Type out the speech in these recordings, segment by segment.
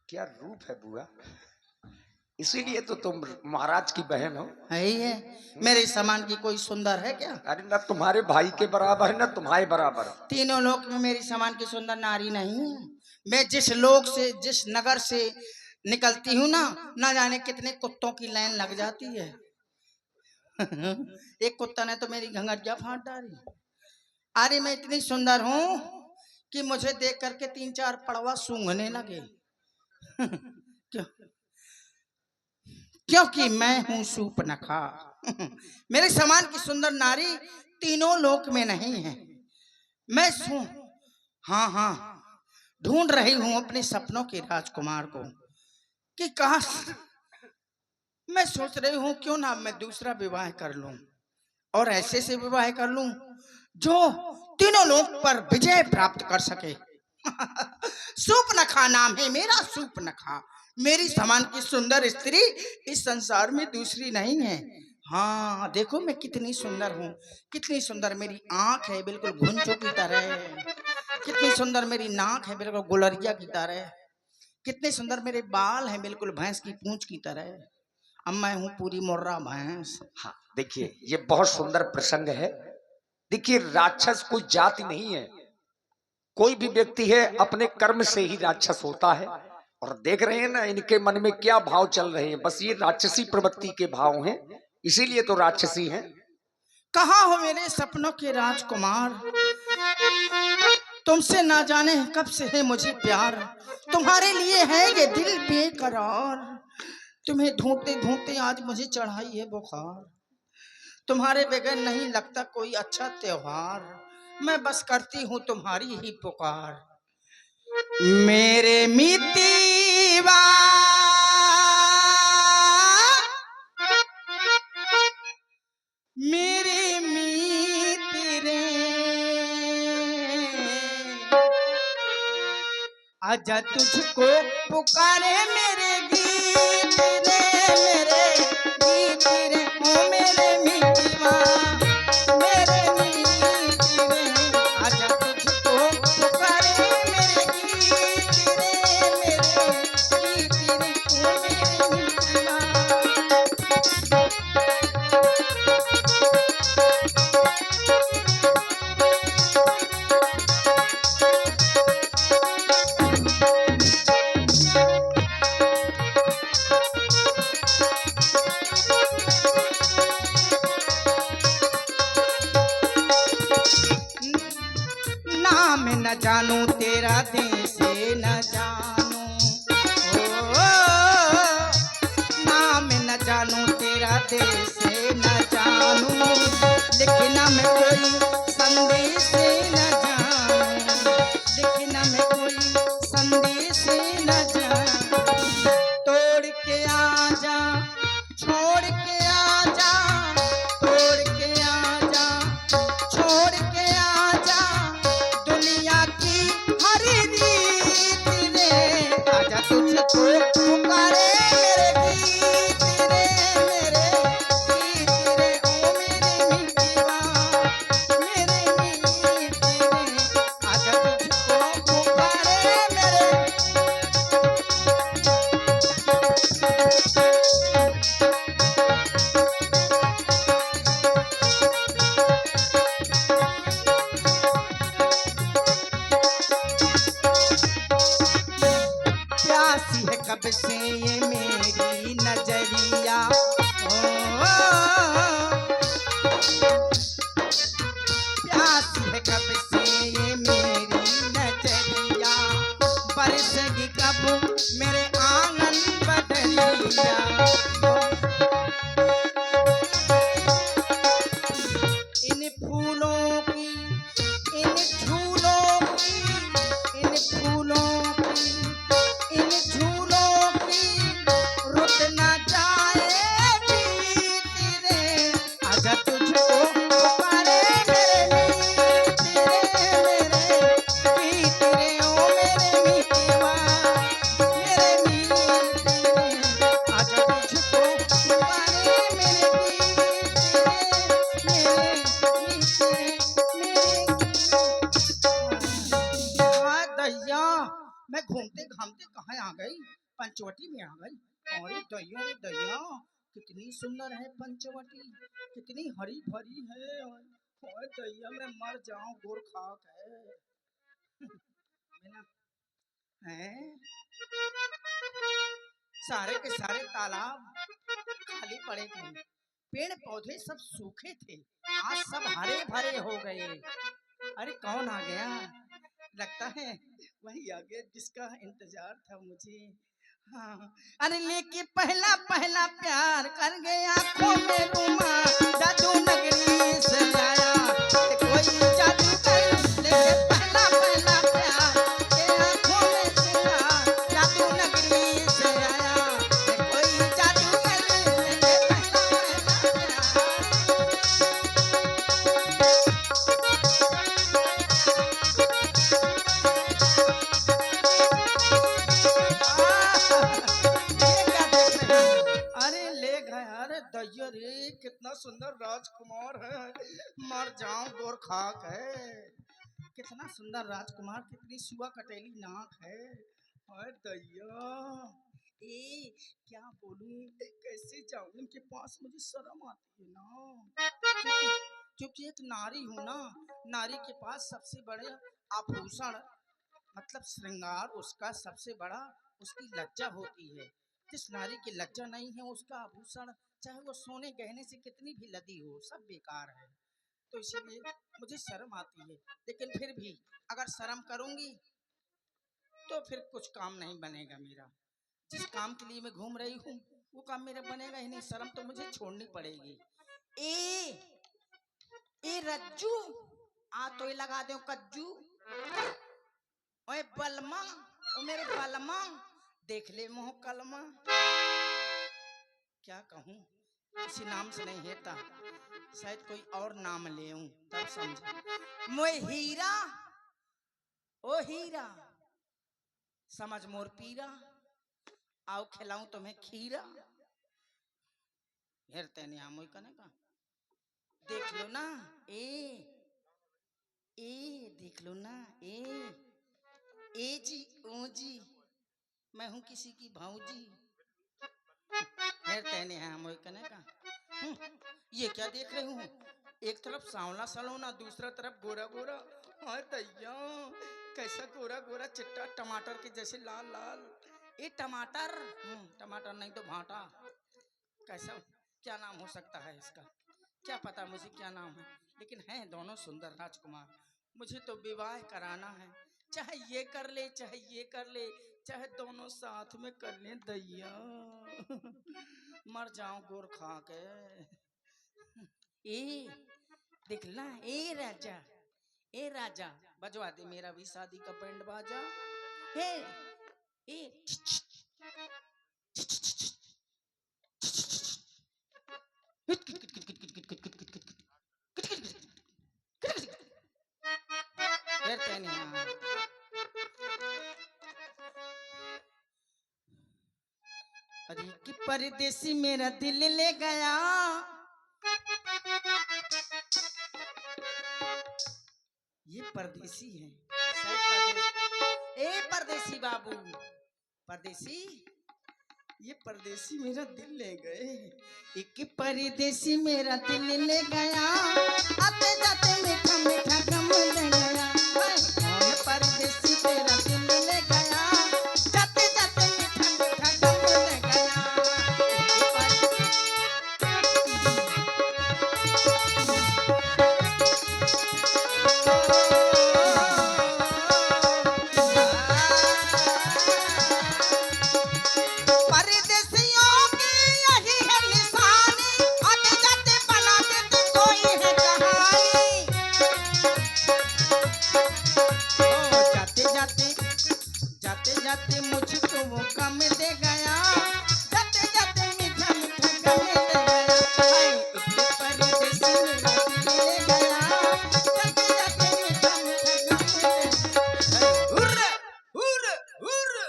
क्या रूप है बुआ, इसीलिए तो तुम महाराज की बहन हो। है ही है। मेरे समान की कोई सुंदर है क्या? अरे ना तुम्हारे भाई के बराबर है ना तुम्हारे बराबर। तीनों लोक में मेरी समान की सुंदर नारी नहीं है। मैं जिस लोक से, जिस नगर से निकलती हूँ ना जाने कितने कुत्तों की लाइन लग जाती है। एक कुत्ता ने तो मेरी घंघरिया फाड़ डाली। अरे मैं इतनी सुंदर हूँ कि मुझे देख करके 3-4 पड़वा सूंघने लगे। क्यों? क्योंकि मैं हूं सूपनखा। मेरे समान की सुंदर नारी तीनों लोक में नहीं है। मैं हाँ हाँ ढूंढ रही हूं अपने सपनों के राजकुमार को कि काश, मैं सोच रही हूं क्यों ना मैं दूसरा विवाह कर लूं और ऐसे से विवाह कर लूं जो तीनों लोक पर विजय प्राप्त कर सके। सूपनखा नाम है मेरा, सूपनखा। मेरी समान की सुंदर स्त्री इस संसार में दूसरी नहीं है। हाँ देखो मैं कितनी सुंदर हूँ, कितनी सुंदर मेरी आंख है बिल्कुल घुंचू की तरह, कितनी सुंदर मेरी नाक है बिल्कुल गुलरिया की तरह, कितने सुंदर मेरे बाल हैं बिल्कुल भैंस की पूंछ की तरह। अब मैं हूँ पूरी मुर्रा भैंस। हाँ देखिए ये बहुत सुंदर प्रसंग है। देखिए राक्षस कोई जाति नहीं है, कोई भी व्यक्ति है अपने कर्म से ही राक्षस होता है। और देख रहे हैं ना इनके मन में क्या भाव चल रहे हैं, बस ये राक्षसी प्रवृत्ति के भाव हैं, इसीलिए तो राक्षसी हैं। कहाँ हो मेरे सपनों के राजकुमार? तुमसे ना जाने कब से है मुझे प्यार, तुम्हारे लिए है ये दिल बेकरार। तुम्हें ढूंढते ढूंढते आज मुझे चढ़ाई है बुखार, तुम्हारे बगैर नहीं लगता कोई अच्छा त्योहार। मैं बस करती हूँ तुम्हारी ही पुकार। मेरे मितीवा मेरे मित्र आजा तुझको पुकारे मेरे गीत रे, मेरे गीत रे ओ मेरे मितवा, मेरे मित रे आजा तुझको पुकारे मेरे गीत रे, मेरे गीत रे ओ मेरे मितवा। नाम न जानू तेरा देश न जानू, ओ नाम न जानू तेरा देश न जानू, लिखना में कोई संदेश न जानू, लिखना में कोई संदेश न जानू। तोड़ के आजा, छोड़ के आजा, तोड़ के आजा, छोड़ के आजा दुनिया की हर रीत रे, आजा तुझको पुकारे मेरे गीत रे, मेरे गीत रे ओ मेरे मितवा, मेरे गीत रे आजा तुझको पुकारे मेरे। प्यासी है कब से ये मेरी नजरिया, ओ प्यासी है कब से ये मेरी नजरिया, बरसेगी कब मेरे आंगन बदरिया। इन फूलों की, इन झूलों की, इन फूलों की, इन झूलों की रुत न जाए बीत रे, आजा तुझको पुकारे मेरे मीत रे, मेरे मीत रे ओ मेरे मितवा, मेरे मैं घूमते घामते कहाँ आ गई, पंचवटी में आ गई। अरे दैया रे दैया, कितनी सुंदर है पंचवटी, कितनी हरी भरी है। ओए दैया मैं मर जाऊं, गोर खाक है। बिना हैं, सारे के सारे तालाब खाली पड़े थे, पेड़ पौधे सब सूखे थे, आज सब हरे भरे हो गए। अरे कौन आ गया? लगता है वही आ गया जिसका इंतजार था मुझे। हाँ। अरे लेके पहला पहला प्यार कर गया, आंखों में रुमा, जादू नगरी से आया। ये कोई जादू कर लेके पहला पहला प्यार के, आंखों में सिंगार, जादू नगरी से आया। ये कोई जादू कर लेके पहला पहला प्यार। अरे ले गए, अरे दैया रे कितना सुंदर राजकुमार है, मर जाऊं गोर खाक है। कितना सुंदर राजकुमार, कितनी सुआ कटेली नाक है। अरे दैया, ए क्या बोलूं, कैसे जाऊं इनके पास, मुझे शर्म आती है ना, क्योंकि एक नारी हूं ना। नारी के पास सबसे बड़े आभूषण मतलब श्रृंगार, उसका सबसे बड़ा उसकी लज्जा होती है। जिस नारी की लज्जा नहीं है, उसका आभूषण चाहे वो सोने गहने से कितनी भी लदी हो, सब बेकार है। तो इसीलिए मुझे शर्म आती है, लेकिन फिर भी अगर शर्म करूंगी तो फिर कुछ काम नहीं बनेगा मेरा। जिस काम के लिए मैं घूम रही हूँ वो काम मेरा बनेगा ही नहीं, शर्म तो मुझे छोड़नी पड़ेगी। ए ए रज्जू, आ तो ये लगा दो कज्जू। ओए बलमा, ओ मेरे बलमा, देख ले मोह कलमा। क्या कहूँ, किसी नाम से नहीं हेता, शायद कोई और नाम ले तब समझ। मोए हीरा, ओ हीरा, समझ मोर पीरा, आओ खिलाऊं तुम्हें खीरा। हेरते नहीं हम कने का, देख लो ना, ए देख लो ना, ए जी ओ जी, मैं हूँ किसी की भाऊजी। हेरते हैं हम कने का। ये क्या देख रहे हूँ, एक तरफ सांवला सलोना, दूसरा तरफ गोरा गोरा। हाय दैया, कैसा गोरा गोरा चिट्टा, टमाटर के जैसे लाल लाल। ये टमाटर, टमाटर नहीं तो भाटा। कैसा, क्या नाम हो सकता है इसका, क्या पता मुझे क्या नाम है, लेकिन हैं दोनों सुंदर राजकुमार। मुझे तो विवाह कराना है, चाहे ये कर ले चाहे ये कर ले, चाहे दोनों साथ में कर ले दैया। मर जाऊं गोर खा के। ए दिखला, ए राजा, बजवा दे मेरा भी शादी का बैंड बाजा। हे ए हेरते नहीं हाँ। अरे कि परदेसी मेरा दिल ले गया, ये परदेसी है शायद, ए परदेसी बाबू, परदेसी, ये परदेसी मेरा दिल ले गए। एक परदेसी मेरा दिल ले गया, आते जाते मीठा मीठा गम ले गया। कौन परदेसी तेरा दिल ले गया, जाते जाते मीठा मीठा गम ले गया। परदेसियों की यही है निशानी, आते जाते बना देते कोई है कहानी। ओ जाते जाते मुझको वो गम दे गया, जाते जाते मीठा मीठा गम दे गया। हाय एक परदेसी मेरा दिल ले गया, जाते जाते मीठा मीठा गम दे गया। हुर्रे हुर्रे हुर्रे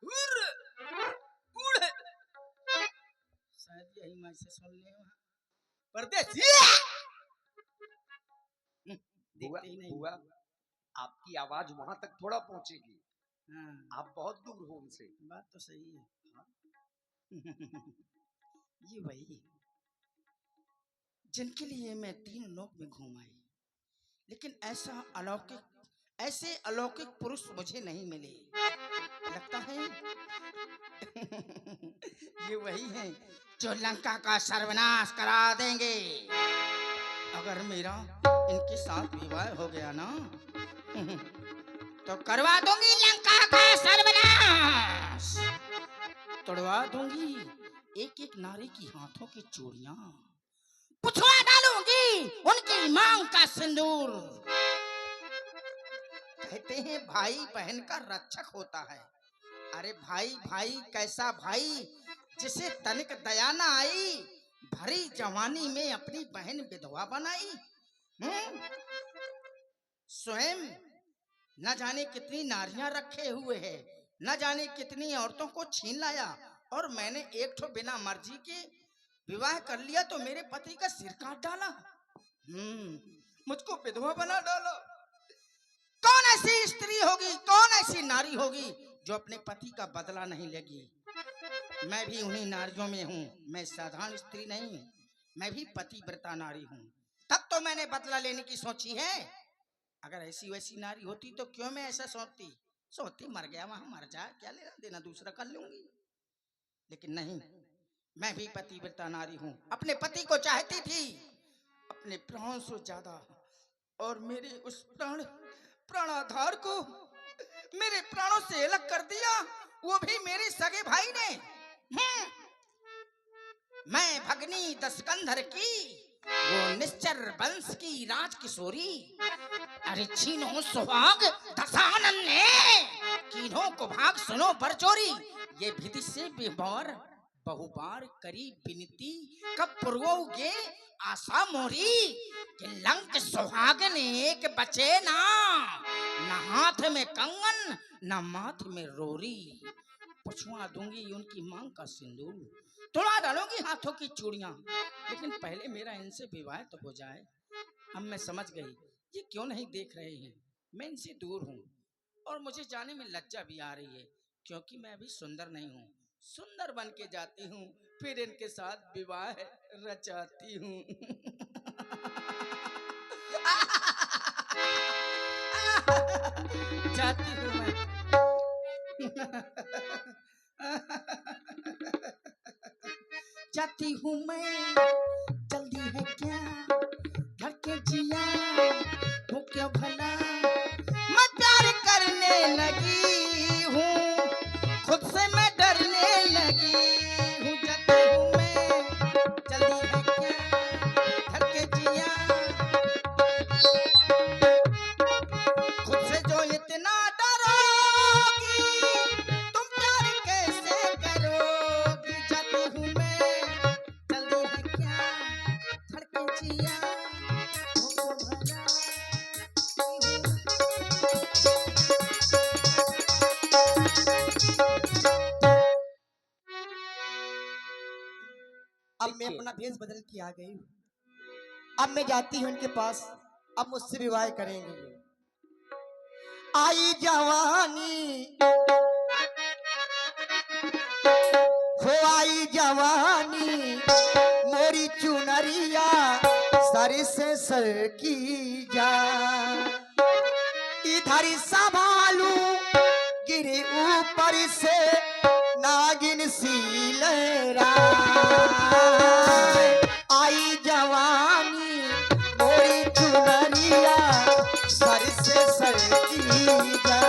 हुर्रे बूढ़े, शायद यही मैं से सुन ले वहाँ परदेसी। बुआ देखते ही नहीं। बुआ, आपकी आवाज वहां तक थोड़ा पहुंचेगी, हाँ, आप बहुत दूर हो उनसे। बात तो सही है। ये वही जिनके लिए मैं 3 लोक में घूम आई, लेकिन ऐसे अलौकिक पुरुष मुझे नहीं मिले। लगता है ये वही हैं जो लंका का सर्वनाश करा देंगे। अगर मेरा इनके साथ विवाह हो गया ना तो करवा दूंगी लंका का सर्वनाश, तोड़वा दूंगी एक एक नारी की हाथों की चूड़ियां, पुछवा डालूंगी उनकी मांग का सिंदूर। कहते हैं भाई बहन का रक्षक होता है। अरे भाई भाई कैसा भाई जिसे तनिक दया न आई, भरी जवानी में अपनी बहन विधवा बनाई। स्वयं न जाने कितनी नारियां रखे हुए है, न जाने कितनी औरतों को छीन लाया, और मैंने एक ठो बिना मर्जी के विवाह कर लिया तो मेरे पति का सिर काट डाला। मुझको विधवा बना डाला। कौन ऐसी स्त्री होगी, कौन ऐसी नारी होगी जो अपने पति का बदला नहीं लेगी। मैं भी उन्हीं नारियों में हूँ, मैं साधारण स्त्री नहीं हूँ, मैं भी पतिव्रता नारी हूँ। तब तो मैंने बदला लेने की सोची है। अगर ऐसी वैसी नारी होती तो क्यों मैं ऐसा सोचती मर गया वहां मर जा, क्या लेना देना, दूसरा कर लूंगी। लेकिन नहीं, मैं भी पतिव्रता नारी हूँ, अपने पति को चाहती थी अपने प्राणों से ज्यादा, और मेरे उस प्राणाधार को मेरे प्राणों से अलग कर दिया, वो भी मेरे सगे भाई ने। मैं भगनी दशकंधर की, वो निश्चर वंश की राजकिशोरी। अरे छीनो सुहाग दशानन ने, कीन्हों को भाग सुनो बरजोरी। ये विधि से बहुबार करी विनती, कब पुरवोगे आशा मोरी, कि लंक सुहागन एक बचे ना, न हाथ में कंगन न माथ में रोरी। पुछवा दूंगी उनकी मांग का सिंदूर, तोड़ा डालूंगी हाथों की चूड़ियां, लेकिन पहले मेरा इनसे विवाह तो हो जाए। अब मैं समझ गई ये क्यों नहीं देख रहे हैं, मैं इनसे दूर हूँ और मुझे जाने में लज्जा भी आ रही है, क्योंकि मैं अभी सुंदर नहीं हूँ। सुंदर बन के जाती हूँ, फिर इनके साथ विवाह रचाती हूँ। जाती हूँ मैं। जाती हूँ मैं, जल्दी है क्या, धड़के जिया हो क्यों भला, मैं प्यार करने लगी हूँ, खुद से मैं डरने लगी हूँ। जाती हूँ मैं, जल्दी है क्या, धड़के जिया, खुद से जो इतना डरोगी, तुम प्यार कैसे करोगी। जाती हूँ मैं, जल्दी है क्या, धड़के जिया हो भला। अब मैं अपना भेष बदल के आ गई हूँ। अब मैं जाती हूँ उनके पास, अब मुझसे विवाह करेंगे। आई जवानी हो आई जवानी, मोरी चुनरिया सर से सर की जा, इधर संभालू गिरे ऊपर से नागिन सी लहरा। आई जवानी मोरी चुनरिया सर से सर की जा।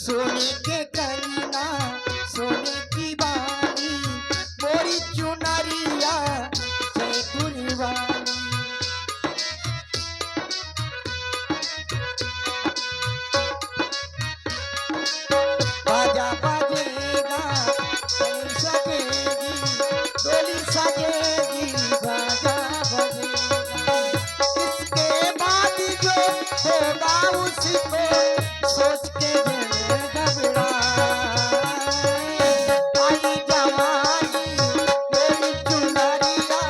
सोने के कंगना सोने की बाली मोरी चुनरिया जयपुर वाली। बाजा बजेगा डोली सजेगी डोली सजेगी बाजा बजेगा। इसके बाद जो होगा उसको सोच के दिल घबराए। आई जवानी मेरी चुनरिया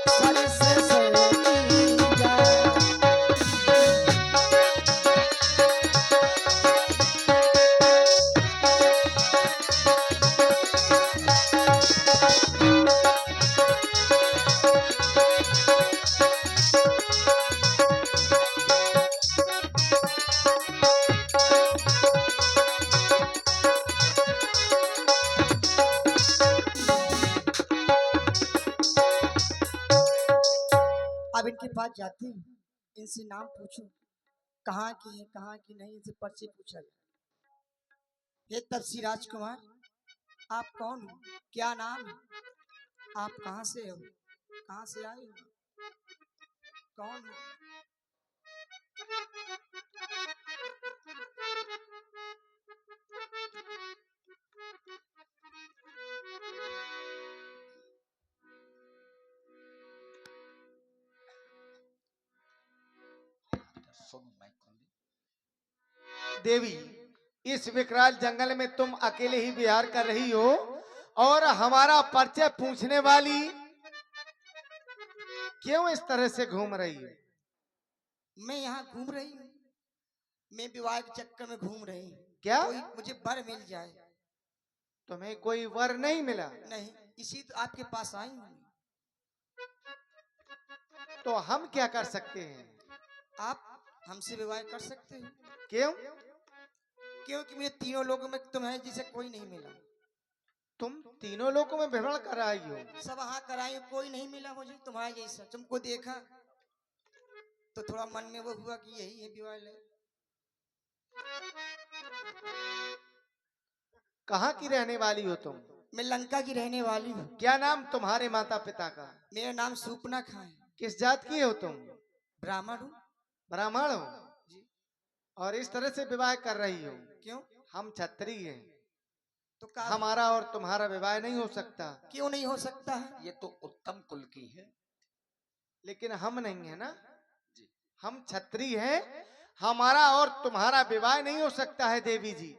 सर से सरकी जाए। अब इनके पास जाती हूँ, इनसे नाम पूछूं कहाँ की है कहाँ की नहीं, इनसे पर्चे पूछा जाए। हे तपसी राजकुमार, आप कौन हो, क्या नाम है, आप कहाँ से हो, कहाँ से आए हो, कौन हो? देवी, इस विकराल जंगल में तुम अकेले ही विहार कर रही हो और हमारा परिचय पूछने वाली क्यों इस तरह से घूम रही है? मैं यहाँ घूम रही हूँ, मैं विवाह के चक्कर में घूम रही हूँ। क्या कोई मुझे वर मिल जाए। तुम्हें कोई वर नहीं मिला? नहीं, इसी तो आपके पास आई हूँ। तो हम क्या कर सकते हैं? आप हमसे विवाह कर सकते हो। क्यों? क्योंकि मुझे तीनों लोगों में तुम्हें जिसे कोई नहीं मिला। तुम तीनों लोगों में भ्रमण कर रही हो। सब हाँ कराई, कोई नहीं मिला मुझे तुम्हारे जैसा। तुमको देखा तो थोड़ा मन में वो हुआ कि यही है विवाह ले। कहाँ की रहने वाली हो तुम? मैं लंका की रहने वाली हूँ। क्या नाम तुम्हारे माता पिता का? मेरा नाम सूपनाखा है। किस जात की हो तुम? ब्राह्मण हूँ। ब्राह्मण हो जी। और इस तरह से विवाह कर रही हो? क्यों? हम क्षत्रिय हैं, तो का हमारा और तुम्हारा विवाह नहीं हो सकता। क्यों नहीं हो सकता है? ये तो उत्तम कुल की है। लेकिन हम नहीं है ना जी। हम क्षत्रिय हैं, हमारा और तुम्हारा विवाह नहीं हो सकता है देवी जी।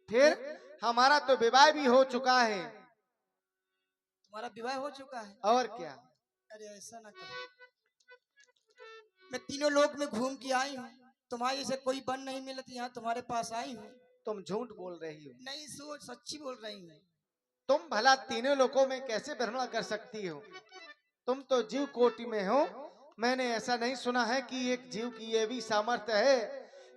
फिर हमारा तो विवाह भी हो चुका है। तुम्हारा विवाह हो चुका है? और क्या? अरे ऐसा ना करो, मैं तीनों लोक में घूम के आई हूँ, तुम्हारे जैसे कोई बन नहीं मिला तो यहाँ तुम्हारे पास आई हूँ। तुम झूठ बोल रही हो। नहीं, सोच सच्ची बोल रही हूँ। तुम भला तीनों लोकों में कैसे भ्रमण कर सकती हो? तुम तो जीव कोटि में हो। मैंने ऐसा नहीं सुना है कि एक जीव की ये भी सामर्थ्य है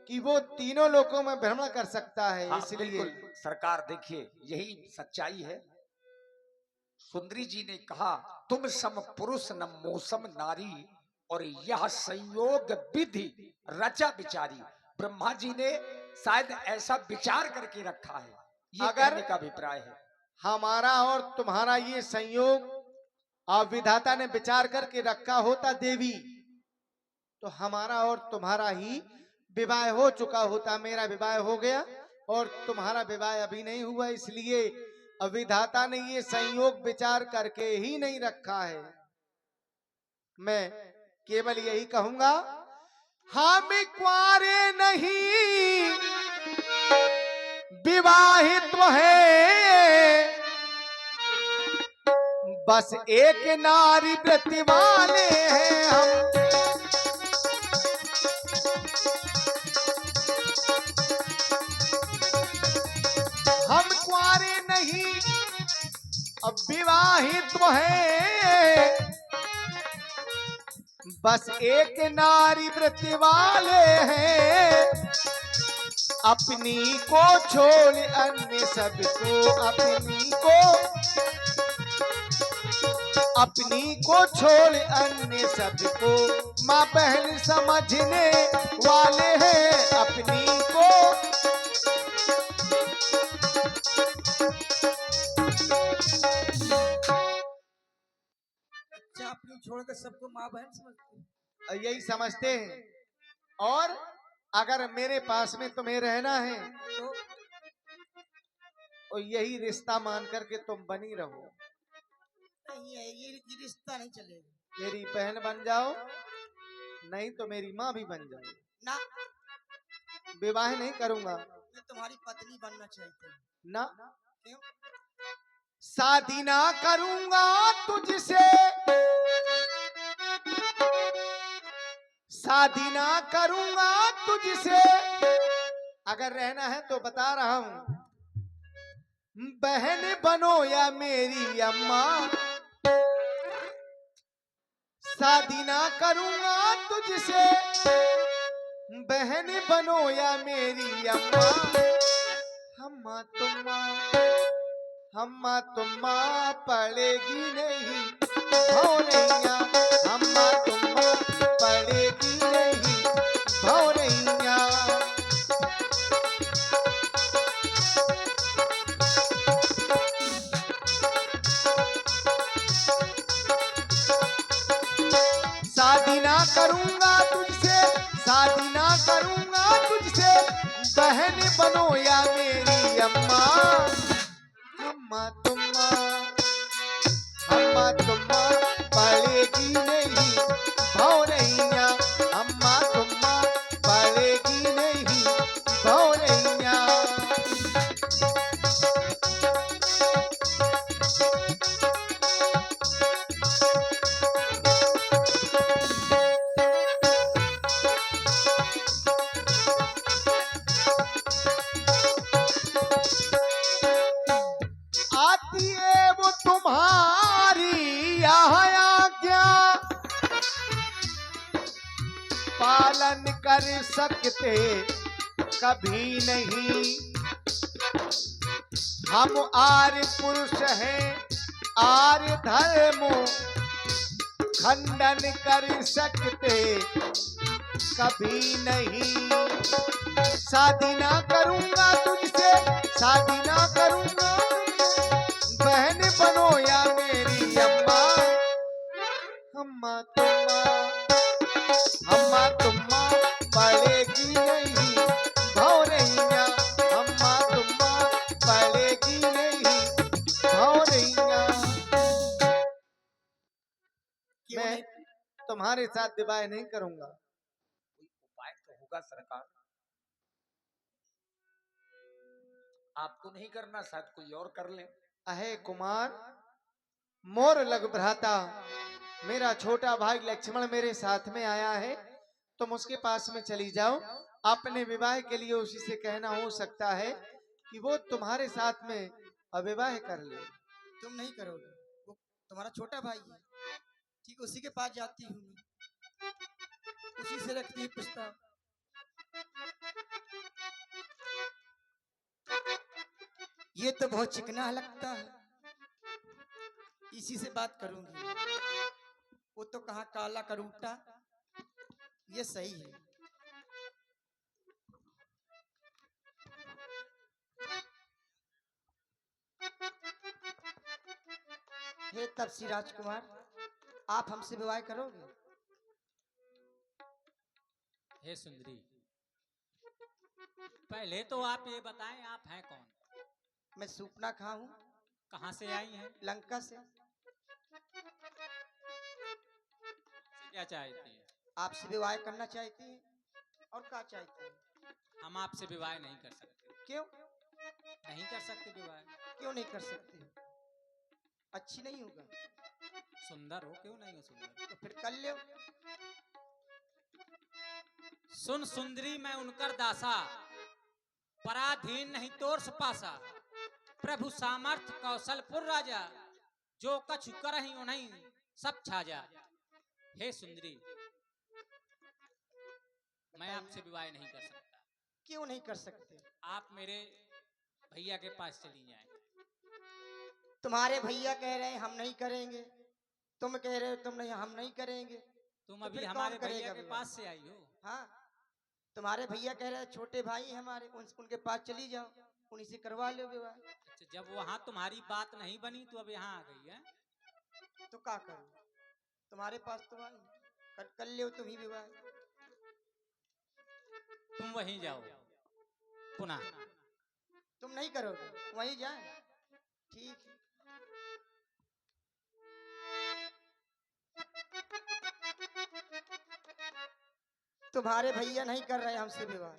कि वो तीनों लोकों में भ्रमण कर सकता है। हाँ, इसलिए बिल्कुल सरकार, देखिए यही सच्चाई है। सुंदरी जी ने कहा तुम सम पुरुष न मौसम नारी और यह संयोग विधि रचा विचारी। ब्रह्मा जी ने शायद ऐसा विचार करके रखा है, ये अगर कहने का अभिप्राय है। हमारा और तुम्हारा ये संयोग और विधाता ने विचार करके रखा होता देवी, तो हमारा और तुम्हारा ही विवाह हो चुका होता। मेरा विवाह हो गया और तुम्हारा विवाह अभी नहीं हुआ, इसलिए विधाता ने ये संयोग विचार करके ही नहीं रखा है। मैं केवल यही कहूंगा, हम कुंवारे नहीं विवाहित है, बस एक नारी व्रत वाले हैं हम कुंवारे नहीं अब विवाहित है, बस एक नारी व्रत वाले हैं। अपनी को छोड़ अन्य सबको, अपनी को छोड़ अन्य सबको माँ बहन समझने वाले हैं। अपनी को समझते हैं। और अगर मेरे पास में तुम्हें रहना है तो यही रिश्ता मान करके तुम बनी रहो। नहीं है, ये रिश्ता नहीं चलेगा। मेरी बहन बन जाओ, नहीं तो मेरी माँ भी बन जाओ। ना, विवाह नहीं करूंगा। मैं तुम्हारी पत्नी बनना चाहती हूँ। ना, क्यों? शादी ना करूंगा तुझसे, शादी ना करूंगा तुझसे। अगर रहना है तो बता रहा हूं, बहन बनो या मेरी अम्मा। शादी ना करूंगा तुझसे, बहन बनो या मेरी अम्मा। हम्मा तुम्मा पड़ेगी नहीं भौरैया, हम्मा तुम्मा पड़ेगी नहीं भौरैया। शादी ना करूंगा तुझसे, शादी ना करूंगा तुझसे, बहन बनो या मेरी अम्मा। हम्मा तुम्मा पड़ेगी नहीं भौरैया, हम्मा तुम्मा पड़ेगी नहीं भौरैया। आती है वो तुम्हारी यहाँ आज्ञा, पालन कर सकते कभी नहीं। हम आर्य पुरुष हैं, आर्य धर्म खंडन कर सकते कभी नहीं। शादी ना करूंगा तुझसे, शादी ना करूंगा, बहन बनो या मेरी अम्मा। हम्मा तुम्मा पड़ेगी नहीं भौरैया, हम्मा तुम्मा पड़ेगी नहीं भौरैया। क्यों मैं नहीं? तुम्हारे साथ विवाह नहीं करूंगा। कोई उपाय तो होगा सरकार। आप तो नहीं करना, शायद कोई और कर ले। अहे कुमार, मोर लग भ्राता, मेरा छोटा भाई लक्ष्मण मेरे साथ में आया है, तुम उसके पास में चली जाओ। अपने विवाह के लिए उसी से कहना, हो सकता है कि वो तुम्हारे साथ में अविवाह कर ले। तुम नहीं करोगे, वो तुम्हारा छोटा भाई है। ठीक, उसी के पास जाती हूँ मैं, उसी से रखती है प्रस्ताव। ये तो बहुत चिकना लगता है, इसी से बात करूंगी। वो तो कहाँ काला करूटा, ये सही है। हे तपसी राजकुमार, आप हमसे विवाह करोगे? हे सुंदरी, पहले तो आप ये बताएं आप हैं कौन? मैं सूपना खा हूँ, कहाँ से आई हैं? लंका से। क्या चाहती हैं? आपसे विवाह करना चाहती हैं, और क्या चाहती हैं? हम आपसे विवाह नहीं कर सकते। क्यों? नहीं कर सकते विवाह। क्यों नहीं कर सकते? अच्छी नहीं होगा? सुंदर हो, क्यों नहीं हो सुंदर? तो फिर कर लो। सुन सुंदरी, मैं उनकर दासा, पराधीन नहीं तोर सुपासा। प्रभु सामर्थ कौशलपुर राजा, जो कछु करहि उन्हीं सब छाजा। हे सुंदरी, मैं आपसे विवाह नहीं कर सकता। क्यों नहीं कर सकते? आप मेरे भैया के पास चली जाएं। तुम्हारे भैया कह रहे हैं हम नहीं करेंगे, तुम कह रहे हो तुम नहीं, हम नहीं करेंगे। तुम तो अभी फिर हमारे कौन भैया करेगा के विवाह? पास से आई हो। हाँ, तुम्हारे भैया कह रहे हैं छोटे भाई हमारे, उनके पास चली जाओ, उन्हीं से करवा लो विवाह। अच्छा, जब वहां तुम्हारी बात नहीं बनी तो अब यहाँ आ गई है। तो क्या करूं? तुम्हारे पास तो आई, कर ले तुम ही विवाह। तुम वहीं जाओ पुनः। तुम नहीं करोगे, वहीं जाए। ठीक है। तुम्हारे भैया नहीं कर रहे हमसे विवाह,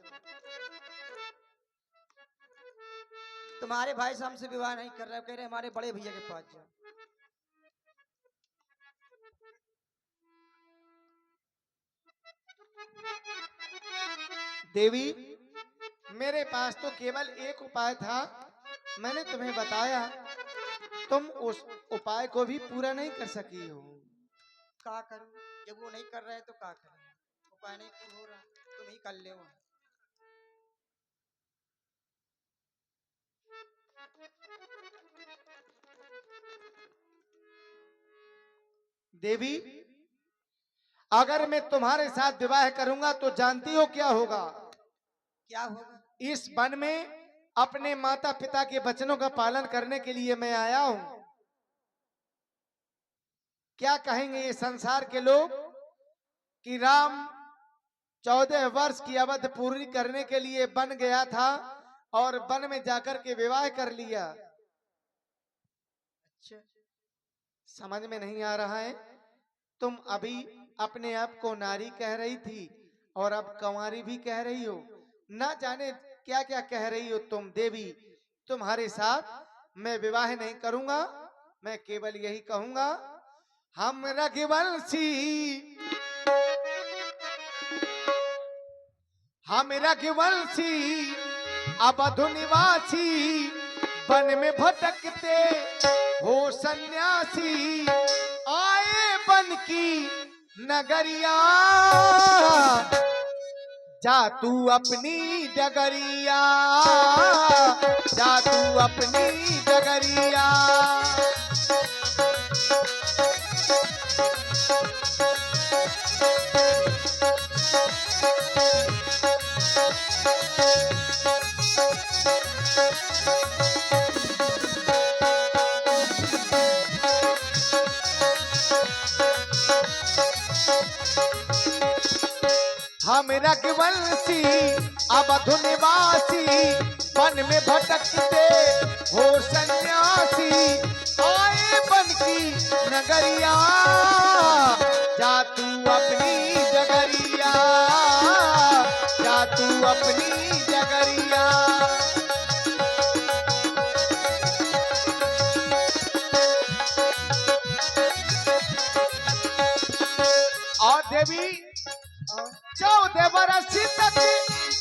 तुम्हारे भाई से हमसे विवाह नहीं कर रहे, कह रहे हमारे बड़े भैया के पास जाओ। देवी, मेरे पास तो केवल एक उपाय था, मैंने तुम्हें बताया, तुम उस उपाय को भी पूरा नहीं कर सकी हो। क्या करूं, जब वो नहीं कर रहे तो क्या करें, उपाय नहीं हो रहा, तुम ही कर ले। देवी, अगर मैं तुम्हारे साथ विवाह करूंगा तो जानती हो क्या होगा? क्या होगा? इस वन में अपने माता पिता के वचनों का पालन करने के लिए मैं आया हूं। क्या कहेंगे ये संसार के लोग कि राम 14 वर्ष की अवधि पूरी करने के लिए वन गया था और वन में जाकर के विवाह कर लिया। अच्छा, समझ में नहीं आ रहा है? तुम अभी अपने आप को नारी कह रही थी और अब कंवारी भी कह रही हो, ना जाने क्या क्या कह रही हो तुम। देवी, तुम्हारे साथ मैं विवाह नहीं करूंगा, मैं केवल यही कहूंगा, हम रघुवंशी, हम रघुवंशी अवधु निवासी, वन में भटकते हो सन्यासी, आए बन की नगरिया, जा तू अपनी डगरिया, जा तू अपनी डगरिया। हम रघुवंशी अवधु निवासी, वन में भटकते हो सन्यासी, आए बन की नगरिया, जा तू अपनी जगरिया, जा तू अपनी जगरिया। और देवी, 14 वर्ष तक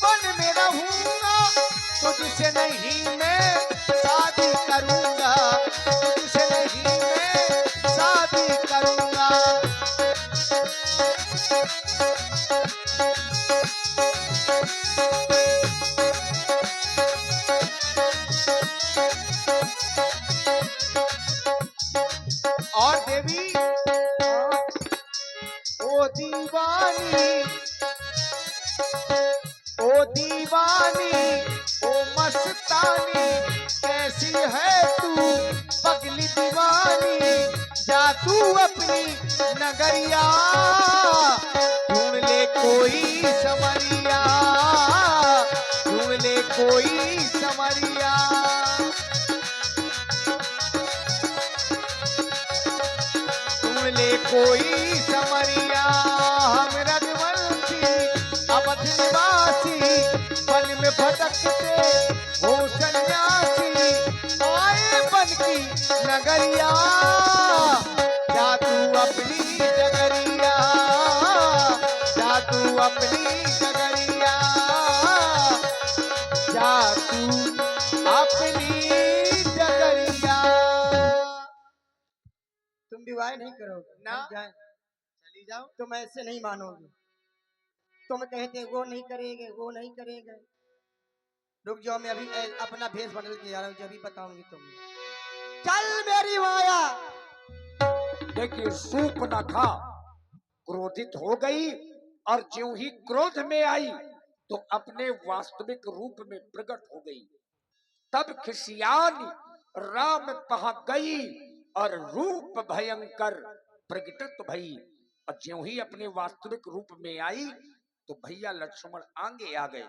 वन में रहूंगा, तुझसे नहीं मैं शादी करूंगा, तुझसे नहीं मैं शादी करूंगा। और देवी, ओ दीवानी, ओ दीवानी, ओ मस्तानी, कैसी है तू पगली दीवानी, जा तू अपनी नगरिया, ढूंढ ले कोई समरिया, ढूंढ ले कोई समरिया। ढूंढ ले कोई समरिया, हम रघुवंशी अवध निवासी, वन में भटकते हो सन्यासी, आए बन की नगरिया, जा तू अपनी जगरिया, जा तू अपनी जगरिया, जा तू अपनी जगरिया। तुम विवाह नहीं करोगे ना। हम जाएं। चली जाओ। तुम ऐसे नहीं मानोगे, तुम कहते वो नहीं करेंगे, वो नहीं करेंगे। रुक जाओ, मैं अभी अपना भेष बदल के जा रहा हूँ, जब भी बताऊंगी तुम्हें। चल मेरी माया। देखिए सूर्पनखा क्रोधित हो गई और ज्यों ही क्रोध में आई तो अपने वास्तविक रूप में प्रकट हो गई। तब खिसियानी राम पहा गई और रूप भयंकर प्रकटित भई और ज्यों ही अपने वास्तविक रूप में आई तो भैया लक्ष्मण आगे आ गए।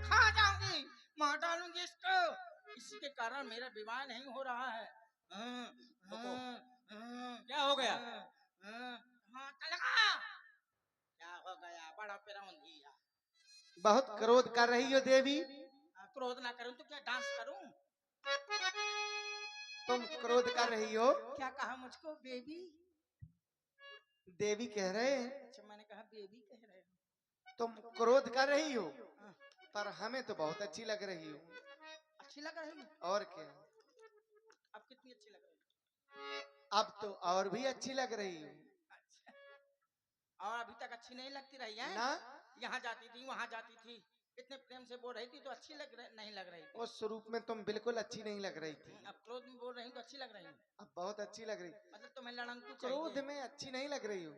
खा जाऊंगी, मार डालूंगी इसको। इसी के कारण मेरा विवाह नहीं हो रहा है। क्या हो गया? हाँ, लगा। क्या हो गया? बड़ा पेरौंधी है। बहुत क्रोध कर रही हो देवी। क्रोध ना करूं तो क्या डांस करूं? तुम क्रोध कर रही हो। क्या कहा मुझको? बेबी? देवी कह रहे हैं। अच्छा, मैंने कहा बेबी कह रहे हो। तुम क्रोध कर रही हो, हाँ, पर हमें तो बहुत अच्छी लग रही हो। अच्छी लग रही है। और क्या, अब कितनी अच्छी लग रही है? अब तो और भी अच्छी लग रही हो। अच्छा, और अभी तक अच्छी नहीं लगती रही है ना, यहाँ जाती थी, वहां जाती थी, इतने प्रेम से बोल रही थी तो अच्छी नहीं लग रही थी। उस स्वरूप में तुम बिल्कुल अच्छी नहीं लग रही थी। अब क्रोध में बोल रही हूँ तो अच्छी लग रही हूँ। अब बहुत अच्छी लग रही। मतलब तुम्हें लड़ंकू क्रोध चाहिए। में अच्छी नहीं लग रही हो,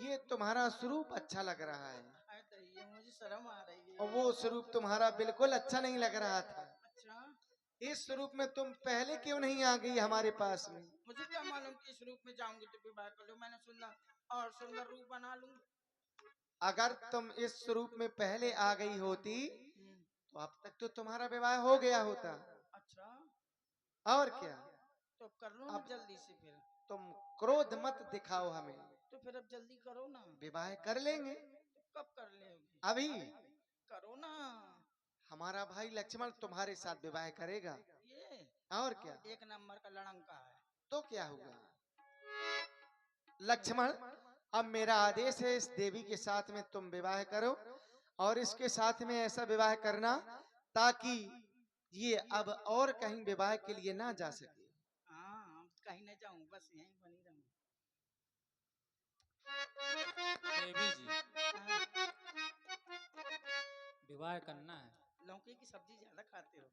ये तुम्हारा स्वरूप अच्छा लग रहा है। अरे तो ये मुझे शर्म आ रही है। और वो स्वरूप तुम्हारा बिल्कुल अच्छा नहीं लग रहा था। अच्छा, इस स्वरूप में तुम पहले क्यों नहीं आ गई हमारे पास में? मुझे क्या मालूम कि इस रूप में जाऊंगी तो विवाह कर लूं। मैंने सुना और सुंदर रूप बना लूं। अगर तुम इस स्वरूप में पहले आ गई होती तो अब तक तो तुम्हारा विवाह हो गया होता। अच्छा, और क्या, तो कर लो अब जल्दी से फिर। तुम क्रोध मत दिखाओ हमें, तो फिर अब जल्दी करो ना। विवाह कर लेंगे तो कब कर लेगी? अभी। करो ना। हमारा भाई लक्ष्मण तुम्हारे साथ विवाह करेगा। ये और क्या, एक नंबर का लड़ंका है। तो क्या हुआ? लक्ष्मण, अब मेरा आदेश है, इस देवी के साथ में तुम विवाह करो और इसके साथ में ऐसा विवाह करना ताकि ये अब और कहीं विवाह के लिए ना जा सके। हाँ, कहीं नहीं जाऊं, बस यहीं बनी रहूं। देवी जी, हाँ, विवाह करना है। लौकी की सब्जी ज्यादा खाते हो।